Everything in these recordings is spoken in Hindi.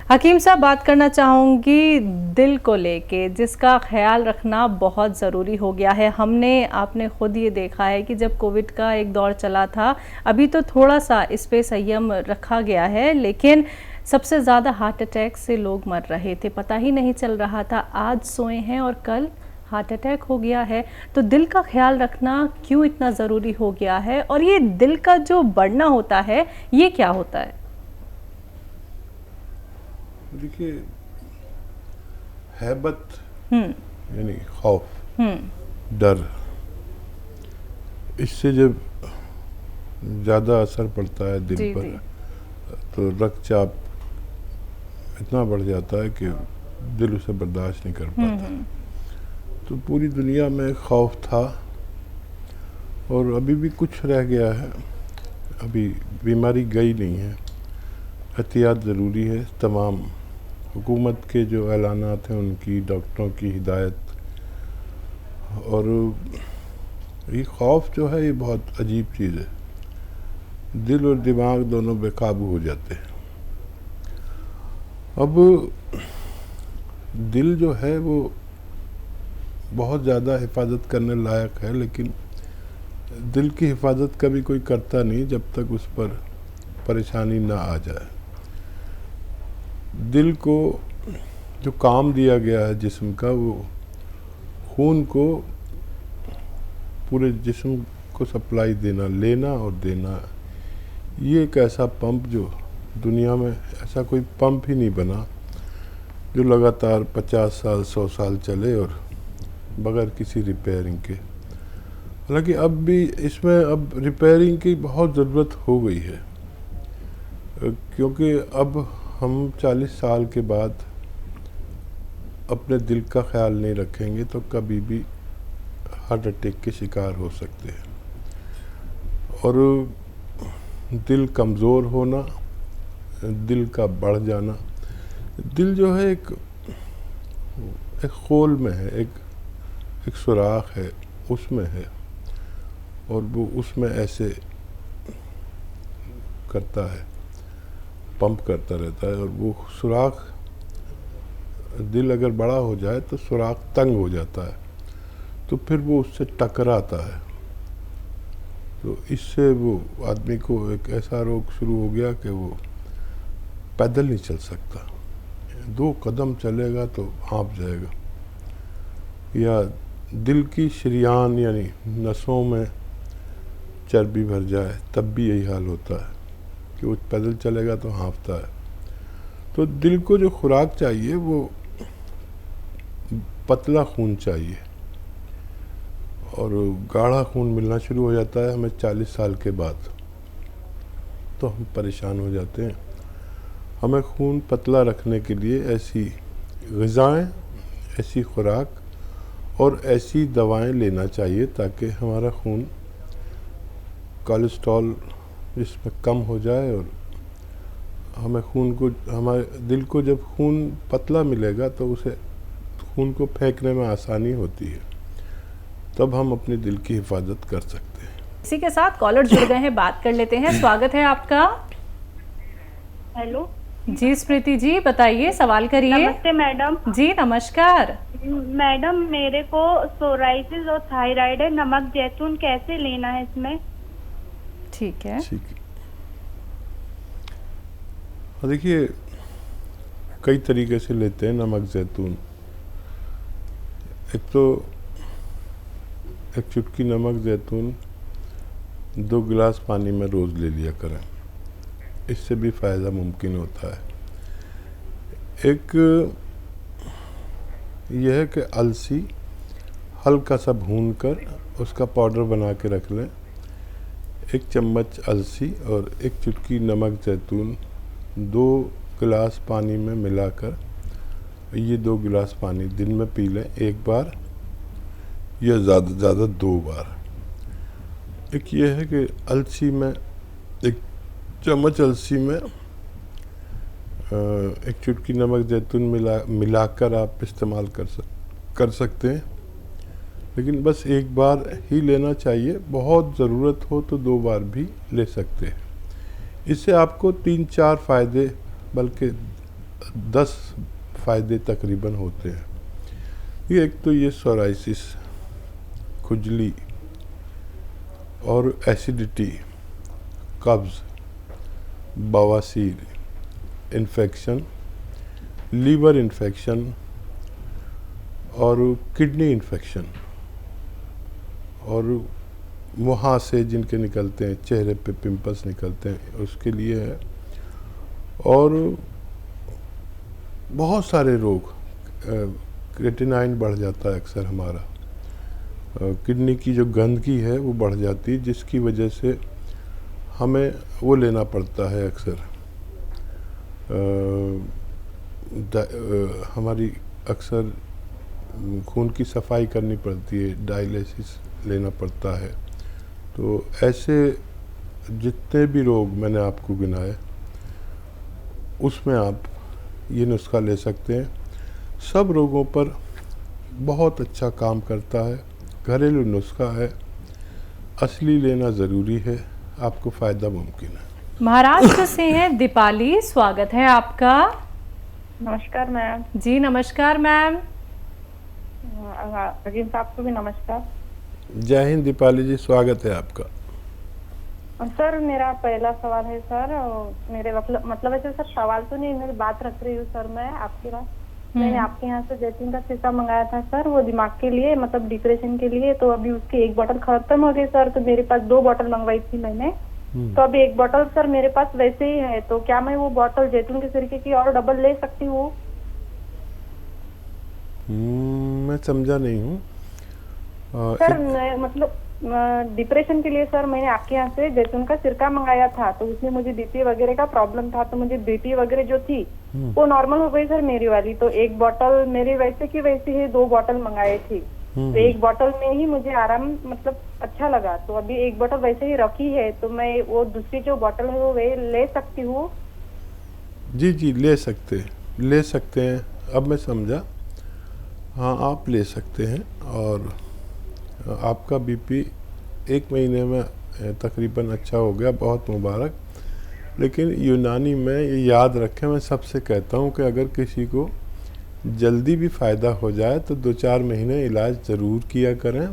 हकीम साहब, बात करना चाहूँगी दिल को लेके, जिसका ख्याल रखना बहुत ज़रूरी हो गया है। आपने खुद ये देखा है कि जब कोविड का एक दौर चला था, अभी तो थोड़ा सा इस पे संयम रखा गया है, लेकिन सबसे ज़्यादा हार्ट अटैक से लोग मर रहे थे, पता ही नहीं चल रहा था। आज सोए हैं और कल हार्ट अटैक हो गया है। तो दिल का ख्याल रखना क्यों इतना ज़रूरी हो गया है, और ये दिल का जो बढ़ना होता है, ये क्या होता है? देखिए, हैबत यानी खौफ, डर, इससे जब ज़्यादा असर पड़ता है दिल जी पर, जी। तो रक्तचाप इतना बढ़ जाता है कि दिल उसे बर्दाश्त नहीं कर पाता। तो पूरी दुनिया में खौफ था और अभी भी कुछ रह गया है। अभी बीमारी गई नहीं है, एहतियात ज़रूरी है। तमाम हुकूमत के जो ऐलानात हैं, उनकी, डॉक्टरों की हिदायत, और ये खौफ जो है ये बहुत अजीब चीज़ है। दिल और दिमाग दोनों बेकाबू हो जाते हैं। अब दिल जो है वो बहुत ज़्यादा हिफाजत करने लायक है, लेकिन दिल की हिफाजत कभी कोई करता नहीं जब तक उस पर परेशानी ना आ जाए। दिल को जो काम दिया गया है जिस्म का, वो खून को पूरे जिस्म को सप्लाई देना, लेना और देना। ये एक ऐसा पंप जो दुनिया में ऐसा कोई पंप ही नहीं बना जो लगातार 50 साल 100 साल चले और बगैर किसी रिपेयरिंग के। हालांकि अब भी इसमें अब रिपेयरिंग की बहुत ज़रूरत हो गई है, क्योंकि अब हम 40 साल के बाद अपने दिल का ख्याल नहीं रखेंगे तो कभी भी हार्ट अटैक के शिकार हो सकते हैं। और दिल कमज़ोर होना, दिल का बढ़ जाना, दिल जो है एक खोल में है, एक सुराख है, उसमें है, और वो उसमें ऐसे करता है, पंप करता रहता है। और वो सुराख, दिल अगर बड़ा हो जाए तो सुराख तंग हो जाता है, तो फिर वो उससे टकराता है। तो इससे वो आदमी को एक ऐसा रोग शुरू हो गया कि वो पैदल नहीं चल सकता। 2 कदम चलेगा तो हाँफ जाएगा। या दिल की शरियान यानी नसों में चर्बी भर जाए, तब भी यही हाल होता है कि वो पैदल चलेगा तो हाँफता है। तो दिल को जो खुराक चाहिए वो पतला खून चाहिए, और गाढ़ा खून मिलना शुरू हो जाता है हमें 40 साल के बाद। तो हम परेशान हो जाते हैं। हमें खून पतला रखने के लिए ऐसी ग़िज़ाएँ, ऐसी खुराक और ऐसी दवाएं लेना चाहिए ताकि हमारा खून, कोलेस्ट्रॉल इसमें कम हो जाए, और हमें खून को, हमारे दिल को जब खून पतला मिलेगा तो उसे खून को फेंकने में आसानी होती है। तब हम अपने दिल की हिफाजत कर सकते हैं। इसी के साथ कॉलर जुड़ गए हैं, बात कर लेते हैं। स्वागत है आपका। हेलो जी स्मृति जी, बताइए, सवाल करिए। नमस्ते मैडम। जी नमस्कार। मैडम, मेरे को सोराइसिस और थायराइड है, नमक जैतून कैसे लेना है इसमें? ठीक है। ठीक है। देखिए, कई तरीके से लेते हैं नमक जैतून। एक तो एक चुटकी नमक जैतून 2 गिलास पानी में रोज़ ले लिया करें, इससे भी फ़ायदा मुमकिन होता है। एक यह है कि अलसी हल्का सा भून कर उसका पाउडर बना के रख लें। 1 चम्मच अलसी और 1 चुटकी नमक जैतून 2 गिलास पानी में मिलाकर, ये 2 गिलास पानी दिन में पी लें, 1 बार या ज़्यादा से ज़्यादा 2 बार। एक ये है कि अलसी में 1 चम्मच अलसी में 1 चुटकी नमक जैतून मिलाकर आप इस्तेमाल कर सकते हैं, लेकिन बस 1 बार ही लेना चाहिए। बहुत ज़रूरत हो तो 2 बार भी ले सकते हैं। इससे आपको 3-4 फ़ायदे, बल्कि 10 फ़ायदे तकरीबन होते हैं। ये एक तो ये सोराइसिस, खुजली और एसिडिटी, कब्ज़, बवासीर, इन्फेक्शन, लीवर इन्फेक्शन और किडनी इन्फेक्शन और मुहासे जिनके निकलते हैं, चेहरे पे पिंपल्स निकलते हैं, उसके लिए है। और बहुत सारे रोग, क्रिएटिनाइन बढ़ जाता है अक्सर हमारा, किडनी की जो गंदगी है वो बढ़ जाती है, जिसकी वजह से हमें वो लेना पड़ता है अक्सर। हमारी अक्सर खून की सफाई करनी पड़ती है, डायलिसिस लेना पड़ता है। तो ऐसे जितने भी रोग मैंने आपको गिनाए उसमें आप ये नुस्खा ले सकते हैं। सब रोगों पर बहुत अच्छा काम करता है, घरेलू नुस्खा है, असली लेना ज़रूरी है, आपको फ़ायदा मुमकिन है। महाराष्ट्र से हैं दीपाली, स्वागत है आपका। नमस्कार मैम। जी नमस्कार मैम। अजीम साहब को भी नमस्कार। जय हिंद दीपाली जी, स्वागत है आपका। सर मेरा पहला सवाल है सर, मेरे मतलब ऐसे सर सवाल तो नहीं, मेरी बात रख रही हूँ सर मैं आपके पास। मैंने आपके यहाँ से जैतून का सिरका मंगाया था सर, वो दिमाग के लिए, मतलब डिप्रेशन के लिए। तो अभी उसकी 1 बोतल खत्म हो गई सर, तो मेरे पास 2 बोतल मंगवाई थी मैंने। तो अभी 1 बोतल सर मेरे पास वैसे ही है, तो क्या मैं वो बोतल जैतून के सिरके की और डबल ले सकती हूँ? मैं समझा नहीं हूँ सर मतलब डिप्रेशन के लिए सर मैंने आपके यहाँ से जैतून का सिरका मंगाया था, तो उसमें मुझे बीपी वगैरह का प्रॉब्लम था, तो मुझे बीपी वगैरह जो थी वो नॉर्मल हो गई सर मेरी वाली। तो 1 बोतल मेरी वैसे की वैसी ही 2 बोतल मंगाई थी, तो 1 बोतल में ही मुझे आराम मतलब अच्छा लगा। तो अभी 1 बोतल वैसे ही रखी है, तो मैं वो दूसरी जो बोतल है वो वे ले सकती हूँ? जी जी ले सकते हैं। अब मैं समझा, हाँ आप ले सकते हैं। और आपका बीपी 1 महीने में तकरीबन अच्छा हो गया, बहुत मुबारक। लेकिन यूनानी में ये याद रखें, मैं सबसे कहता हूँ कि अगर किसी को जल्दी भी फ़ायदा हो जाए तो 2-4 महीने इलाज ज़रूर किया करें,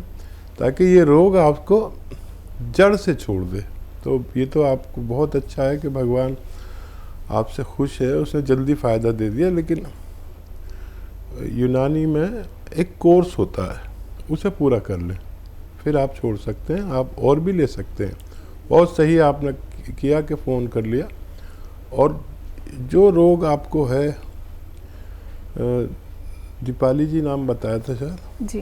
ताकि ये रोग आपको जड़ से छोड़ दे। तो ये तो आपको बहुत अच्छा है कि भगवान आपसे खुश है, उसने जल्दी फ़ायदा दे दिया। लेकिन यूनानी में एक कोर्स होता है, उसे पूरा कर लें, फिर आप छोड़ सकते हैं। आप और भी ले सकते हैं। बहुत सही आपने किया कि फ़ोन कर लिया। और जो रोग आपको है, दीपाली जी नाम बताया था शायद जी,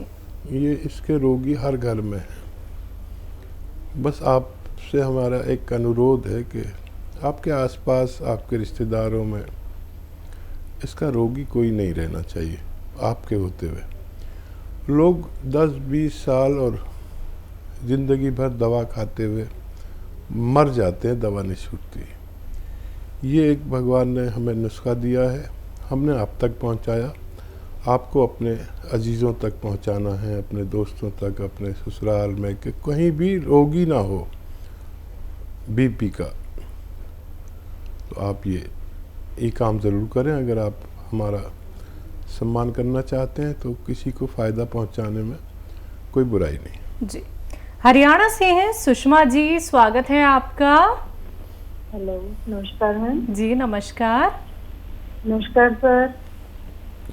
ये इसके रोगी हर घर में हैं। बस आपसे हमारा एक अनुरोध है कि आपके आसपास, आपके रिश्तेदारों में इसका रोगी कोई नहीं रहना चाहिए आपके होते हुए। लोग 10-20 साल और ज़िंदगी भर दवा खाते हुए मर जाते हैं, दवा नहीं छूटती। ये एक भगवान ने हमें नुस्खा दिया है, हमने आप तक पहुंचाया। आपको अपने अजीज़ों तक पहुंचाना है, अपने दोस्तों तक, अपने ससुराल में, कि कहीं भी रोगी ना हो बीपी का। तो आप ये काम ज़रूर करें। अगर आप हमारा सम्मान करना चाहते हैं तो किसी को फ़ायदा पहुंचाने में कोई बुराई नहीं। जी हरियाणा से हैं सुषमा जी, स्वागत है आपका। हेलो, नमस्कार मैम। जी नमस्कार। नमस्कार सर।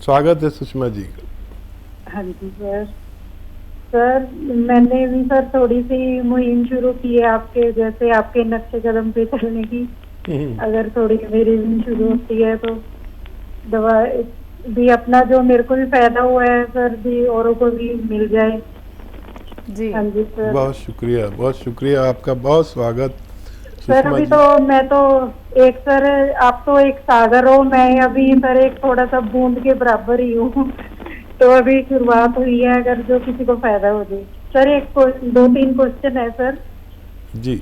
स्वागत है सुषमा जी। हाँ जी सर। सर मैंने भी सर थोड़ी सी मुहिम शुरू की है आपके जैसे, आपके नक्शे कदम पे चलने की। अगर थोड़ी मेरी भी शुरू होती है तो दवा भी अपना जो मेरे को भी फायदा हुआ है सर, भी औरों को भी मिल जाए। जी हाँ जी सर। बहुत शुक्रिया आपका, बहुत स्वागत सर। अभी तो मैं तो एक सर, आप तो एक सागर हो, मैं अभी सर एक थोड़ा सा बूंद के बराबर ही हूँ। तो अभी शुरुआत हुई है, अगर जो किसी को फायदा हो जाए। सर एक 2-3 क्वेश्चन है सर। जी।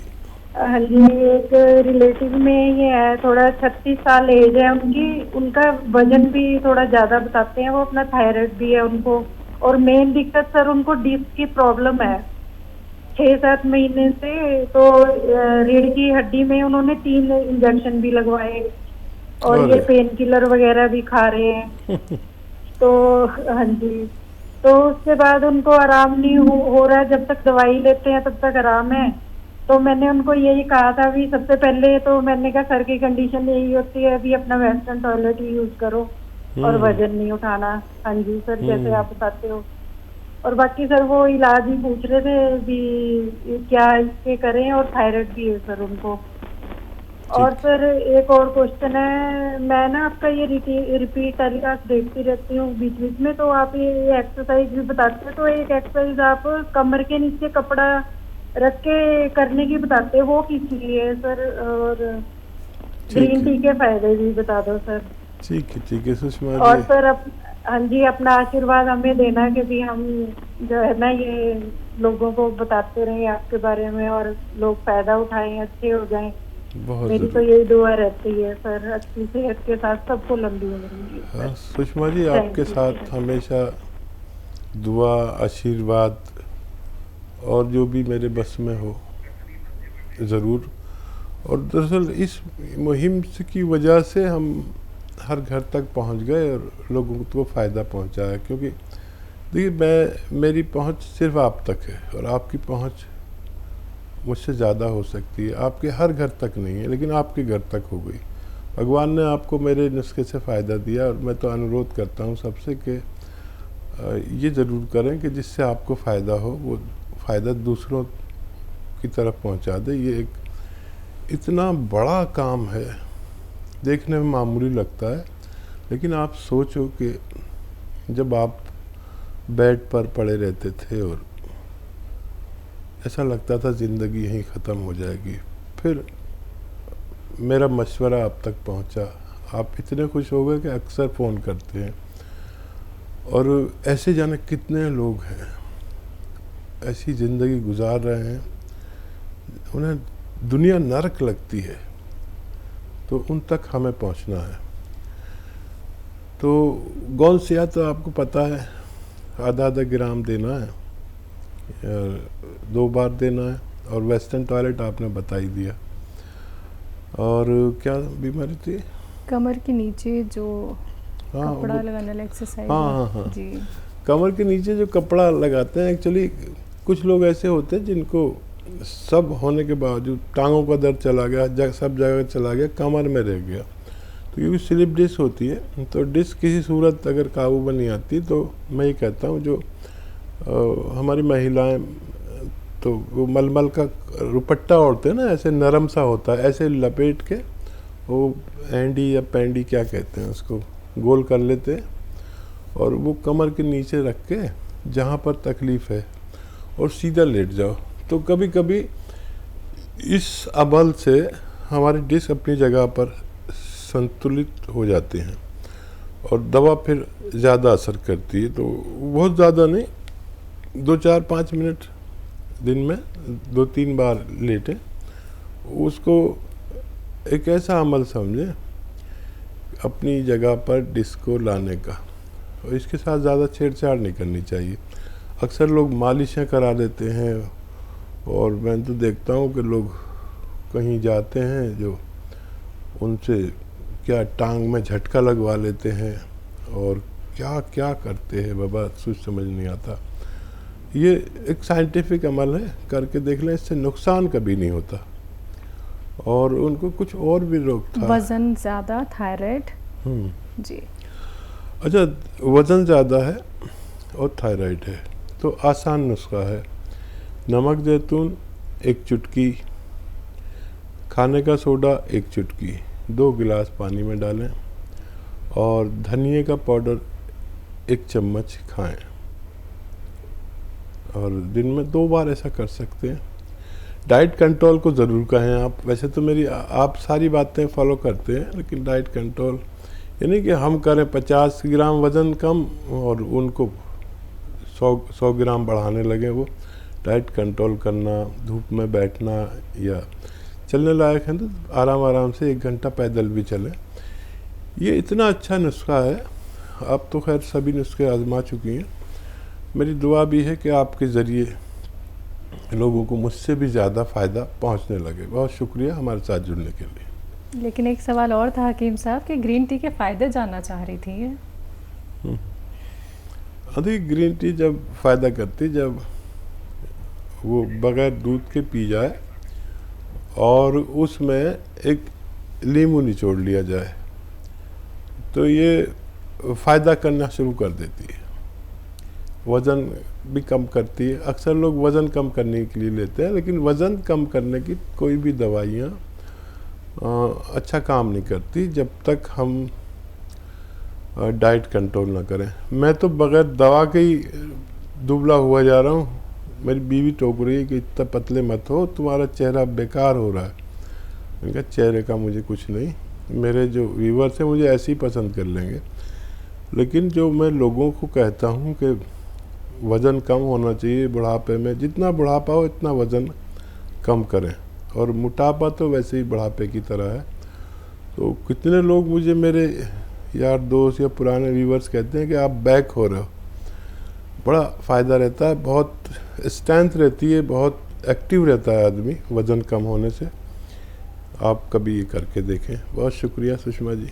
हाँ जी, एक रिलेटिव में ये है, थोड़ा 36 साल एज है उनकी, उनका वजन भी थोड़ा ज्यादा बताते हैं वो, अपना थायराइड भी है उनको, और मेन दिक्कत सर उनको डिस्क की प्रॉब्लम है 6-7 महीने से। तो रीढ़ की हड्डी में उन्होंने 3 इंजेक्शन भी लगवाए, और ये अरे पेन किलर वगैरह भी खा रहे हैं। तो हाँ जी, तो उसके बाद उनको आराम नहीं हो रहा है। जब तक दवाई लेते हैं तब तक आराम है। तो मैंने उनको यही कहा था, भी सबसे पहले तो मैंने कहा सर की कंडीशन यही होती है, अभी अपना वेस्टर्न टॉयलेट ही यूज करो और वजन नहीं उठाना। हाँ जी सर, जैसे आप बताते हो। और बाकी सर वो इलाज ही पूछ रहे थे भी क्या इसके करें, और थायराइड भी है सर उनको। और ठीक। सर एक और क्वेश्चन है, मैं ना आपका ये रिपीट टेलीकास्ट देखती रहती हूँ बीच बीच में, तो आप ये एक्सरसाइज भी बताते हैं। तो एक एक्सरसाइज आप कमर के नीचे कपड़ा रख के करने की बताते हैं, वो किस लिए है सर? और ठीक ग्रीन है, टी के फायदे भी बता दो सर। ठीक है सुषमा और जी। सर हाँ जी, अपना आशीर्वाद हमें देना कि भी हम जो है ना ये लोगों को बताते रहें आपके बारे में, और लोग फायदा उठाएं, अच्छे हो जाएं। बहुत मेरी तो ज़रूर। यही दुआ रहती है सर, अच्छी सेहत के साथ सबको लंबी उम्र मिले हाँ सर। सुषमा जी, आपके थैंक यू साथ सर। हमेशा दुआ, आशीर्वाद और जो भी मेरे बस में हो ज़रूर। और दरअसल इस मुहिम की वजह से हम हर घर तक पहुंच गए और लोगों को फ़ायदा पहुंचाया। क्योंकि देखिए, मेरी पहुंच सिर्फ आप तक है, और आपकी पहुंच मुझसे ज़्यादा हो सकती है। आपके हर घर तक नहीं है, लेकिन आपके घर तक हो गई। भगवान ने आपको मेरे नुस्खे से फ़ायदा दिया, और मैं तो अनुरोध करता हूँ सबसे कि ये ज़रूर करें कि जिससे आपको फ़ायदा हो वो फ़ायदा दूसरों की तरफ पहुँचा दे। ये एक इतना बड़ा काम है, देखने में मामूली लगता है, लेकिन आप सोचो कि जब आप बेड पर पड़े रहते थे और ऐसा लगता था ज़िंदगी यहीं ख़त्म हो जाएगी, फिर मेरा मशवरा आप तक पहुंचा। आप इतने खुश हो गए कि अक्सर फ़ोन करते हैं। और ऐसे जाने कितने लोग हैं ऐसी ज़िंदगी गुजार रहे हैं, उन्हें दुनिया नरक लगती है, तो उन तक हमें पहुंचना है। तो गौन सिया तो आपको पता है, आधा ग्राम देना है, 2 बार देना है। और वेस्टर्न टॉयलेट आपने बता ही दिया। और क्या बीमारी थी? कमर के नीचे जो हाँ, कपड़ा लगाने वाला एक्सरसाइज हाँ है। हाँ हाँ, जी। कमर के नीचे जो कपड़ा लगाते हैं, एक्चुअली कुछ लोग ऐसे होते हैं जिनको सब होने के बावजूद टांगों का दर्द चला गया, सब जगह चला गया, कमर में रह गया। तो क्योंकि स्लिप डिस्क होती है, तो डिस्क किसी सूरत अगर काबू में नहीं आती, तो मैं ये कहता हूँ जो हमारी महिलाएं तो वो मलमल का रुपट्टा ओढ़ते हैं ना, ऐसे नरम सा होता है, ऐसे लपेट के वो एंडी या पैंडी क्या कहते हैं उसको, गोल कर लेते हैं, और वो कमर के नीचे रख के जहाँ पर तकलीफ़ है और सीधा लेट जाओ। तो कभी कभी इस अबल से हमारी डिस्क अपनी जगह पर संतुलित हो जाते हैं, और दवा फिर ज़्यादा असर करती है। तो बहुत ज़्यादा नहीं, 2-4-5 मिनट दिन में 2-3 बार लेटे, उसको एक ऐसा अमल समझे अपनी जगह पर डिस्क को लाने का। और इसके साथ ज़्यादा छेड़छाड़ नहीं करनी चाहिए। अक्सर लोग मालिशें करा देते हैं, और मैं तो देखता हूँ कि लोग कहीं जाते हैं जो उनसे क्या टांग में झटका लगवा लेते हैं, और क्या क्या करते हैं बाबा, कुछ समझ नहीं आता। ये एक साइंटिफिक अमल है, करके देख लें, इससे नुकसान कभी नहीं होता। और उनको कुछ और भी रोग था, वज़न ज़्यादा, थायराइड। जी। अच्छा, वज़न ज़्यादा है और थायराइड है, तो आसान नुस्खा है। नमक जैतून 1 चुटकी, खाने का सोडा 1 चुटकी, 2 गिलास पानी में डालें, और धनिए का पाउडर 1 चम्मच खाएं। और दिन में 2 बार ऐसा कर सकते हैं। डाइट कंट्रोल को ज़रूर कहें आप। वैसे तो मेरी आप सारी बातें फॉलो करते हैं, लेकिन डाइट कंट्रोल यानी कि हम करें 50 ग्राम वज़न कम और उनको 100 ग्राम बढ़ाने लगे। वो डाइट कंट्रोल करना, धूप में बैठना, या चलने लायक है तो आराम आराम से 1 घंटा पैदल भी चलें। ये इतना अच्छा नुस्खा है। आप तो खैर सभी नुस्खे आजमा चुकी हैं। मेरी दुआ भी है कि आपके ज़रिए लोगों को मुझसे भी ज़्यादा फ़ायदा पहुंचने लगे। बहुत शुक्रिया हमारे साथ जुड़ने के लिए। लेकिन एक सवाल और था हकीम साहब कि ग्रीन टी के फ़ायदे जानना चाह रही थी ये। अधिक ग्रीन टी जब फ़ायदा करती जब वो बगैर दूध के पी जाए और उसमें एक नींबू निचोड़ लिया जाए तो ये फ़ायदा करना शुरू कर देती है। वज़न भी कम करती है। अक्सर लोग वज़न कम करने के लिए लेते हैं, लेकिन वज़न कम करने की कोई भी दवाइयाँ अच्छा काम नहीं करती जब तक हम डाइट कंट्रोल ना करें। मैं तो बगैर दवा के ही दुबला हुआ जा रहा हूँ। मेरी बीवी टोक रही है कि इतना पतले मत हो, तुम्हारा चेहरा बेकार हो रहा है। मैंने कहा चेहरे का मुझे कुछ नहीं, मेरे जो व्यूवर्स हैं मुझे ऐसे ही पसंद कर लेंगे। लेकिन जो मैं लोगों को कहता हूँ कि वज़न कम होना चाहिए बुढ़ापे में, जितना बुढ़ापा हो इतना वज़न कम करें। और मोटापा तो वैसे ही बुढ़ापे की तरह है। तो कितने लोग मुझे मेरे यार दोस्त या पुराने व्यूवर्स कहते हैं कि आप बैक हो रहे हो। बड़ा फ़ायदा रहता है, बहुत स्ट्रेंथ रहती है, बहुत एक्टिव रहता है आदमी वज़न कम होने से। आप कभी ये करके देखें। बहुत शुक्रिया सुषमा जी।